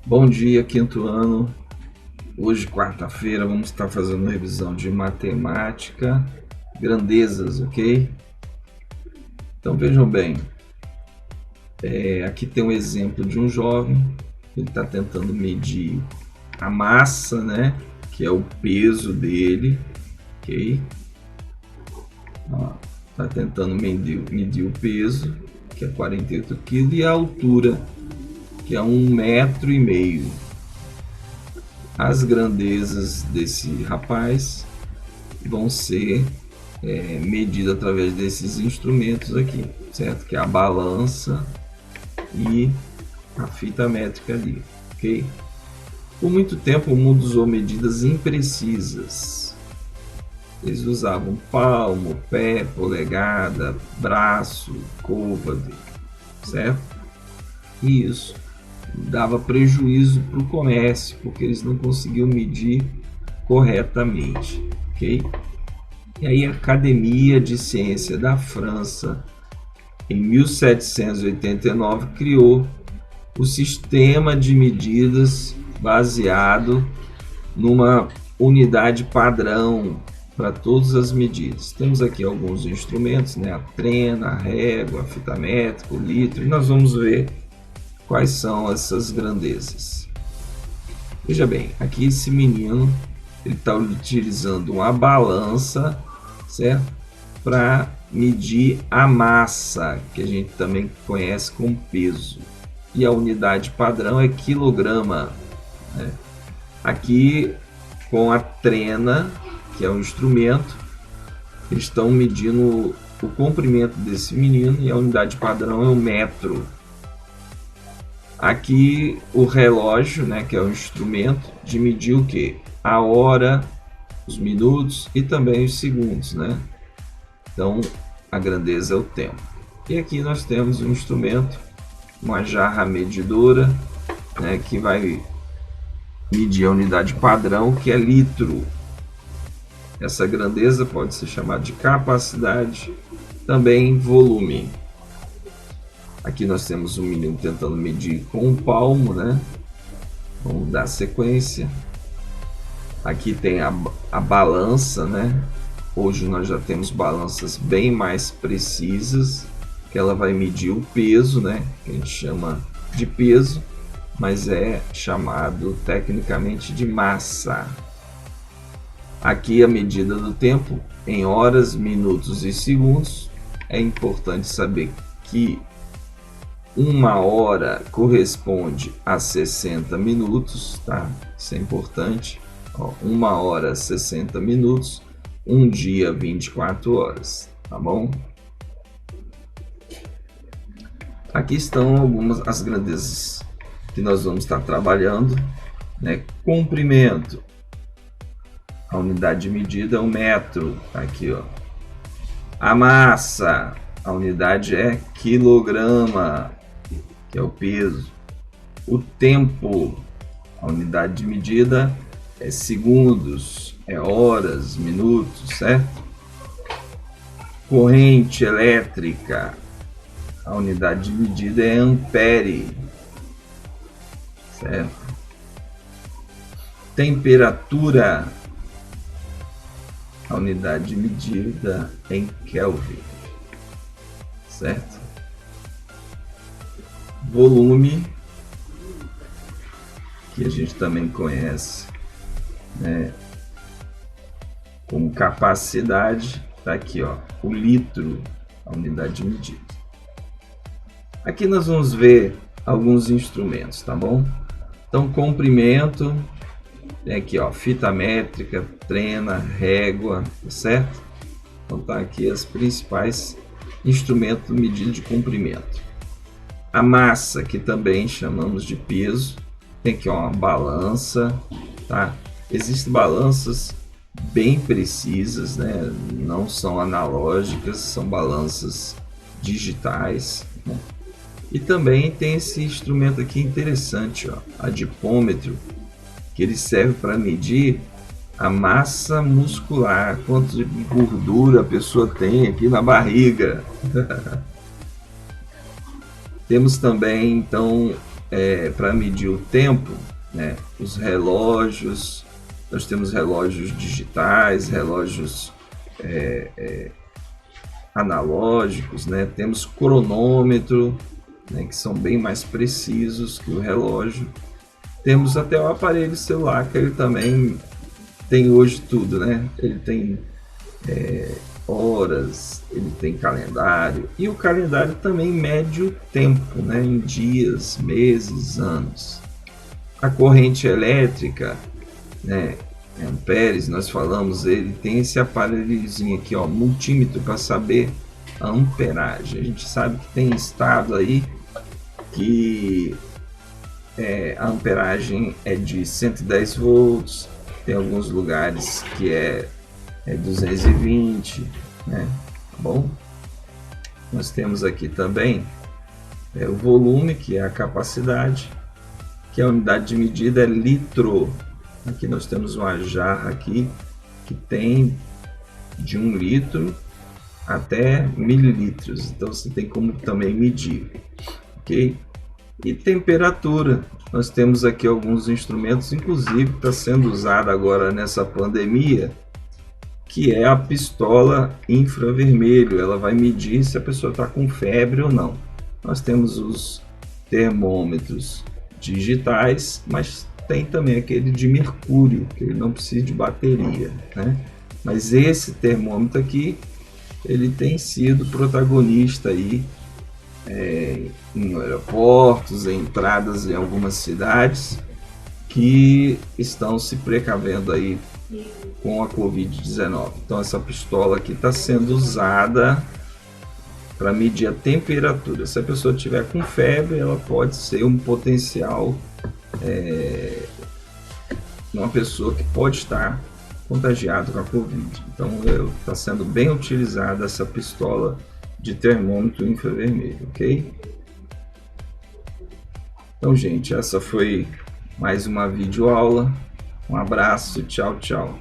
Bom dia, quinto ano. Hoje, quarta-feira, vamos estar fazendo revisão de matemática, grandezas, ok? Então vejam bem, aqui tem um exemplo de um jovem, ele está tentando medir a massa, né? Que é o peso dele, ok? Está tentando medir o peso, que é 48 kg, e a altura, que é 1,5 m. As grandezas desse rapaz vão ser medidas através desses instrumentos aqui, certo? Que é a balança e a fita métrica ali, ok? Por muito tempo o mundo usou medidas imprecisas. Eles usavam palmo, pé, polegada, braço, côvado, certo? E isso dava prejuízo para o comércio, porque eles não conseguiam medir corretamente, ok? E aí a Academia de Ciência da França, em 1789, criou o sistema de medidas baseado numa unidade padrão para todas as medidas. Temos aqui alguns instrumentos, né? A trena, a régua, a fita métrica, o litro, e nós vamos ver quais são essas grandezas. Veja bem, aqui esse menino ele está utilizando uma balança, certo? Para medir a massa, que a gente também conhece como peso. E a unidade padrão é quilograma, né? Aqui com a trena, que é um instrumento, eles estão medindo o comprimento desse menino e a unidade padrão é o metro. Aqui o relógio, né, que é o instrumento de medir o que? A hora, os minutos e também os segundos, né? Então a grandeza é o tempo. E aqui nós temos um instrumento, uma jarra medidora, né, que vai medir a unidade padrão, que é litro. Essa grandeza pode ser chamada de capacidade, também volume. Aqui nós temos um menino tentando medir com um palmo, né? Vamos dar sequência. Aqui tem a balança, né? Hoje nós já temos balanças bem mais precisas, que ela vai medir o peso, né? Que a gente chama de peso, mas é chamado tecnicamente de massa. Aqui a medida do tempo em horas, minutos e segundos. É importante saber que 1 hora corresponde a 60 minutos, tá? Isso é importante. 1 hora 60 minutos, um dia 24 horas, tá bom? Aqui estão algumas as grandezas que nós vamos estar trabalhando, né? Comprimento, a unidade de medida é o metro, tá aqui, ó. A massa, a unidade é quilograma, que é o peso. O tempo, a unidade de medida é segundos, é horas, minutos, certo? Corrente elétrica, a unidade de medida é ampere, certo? Temperatura, a unidade de medida é em Kelvin, certo? Volume, que a gente também conhece, né, como capacidade, tá aqui, ó, o litro, a unidade de medida. Aqui nós vamos ver alguns instrumentos, tá bom? Então, comprimento, tem aqui, ó, fita métrica, trena, régua, certo? Então tá aqui as principais instrumentos de medida de comprimento. A massa, que também chamamos de peso, tem aqui, ó, uma balança, tá? Existem balanças bem precisas, né? Não são analógicas, são balanças digitais, né? E também tem esse instrumento aqui interessante, ó, adipômetro, que ele serve para medir a massa muscular, quanto de gordura a pessoa tem aqui na barriga. Temos também, então, para medir o tempo, né, os relógios, nós temos relógios digitais, relógios analógicos, né, temos cronômetro, né, que são bem mais precisos que o relógio. Temos até o aparelho celular, que ele também tem hoje tudo, né? Ele tem horas, ele tem calendário, e o calendário também mede o tempo, né, em dias, meses, anos. A corrente elétrica, né, amperes, nós falamos, ele tem esse aparelhozinho aqui, ó, multímetro, para saber a amperagem. A gente sabe que tem estado aí que a amperagem é de 110 volts, tem alguns lugares que é 220, né? Tá bom? Nós temos aqui também o volume, que é a capacidade, que a unidade de medida é litro. Aqui nós temos uma jarra aqui que tem de 1 litro até mililitros, então você tem como também medir, ok? E temperatura, nós temos aqui alguns instrumentos, inclusive está sendo usado agora nessa pandemia, que é a pistola infravermelho. Ela vai medir se a pessoa está com febre ou não. Nós temos os termômetros digitais, mas tem também aquele de mercúrio, que ele não precisa de bateria, né? Mas esse termômetro aqui, ele tem sido protagonista aí em aeroportos, em entradas em algumas cidades que estão se precavendo aí com a Covid-19. Então essa pistola aqui está sendo usada para medir a temperatura. Se a pessoa tiver com febre, ela pode ser um potencial, uma pessoa que pode estar contagiada com a Covid. Então está sendo bem utilizada essa pistola de termômetro infravermelho, ok? Então, gente, essa foi mais uma videoaula. Um abraço, tchau, tchau.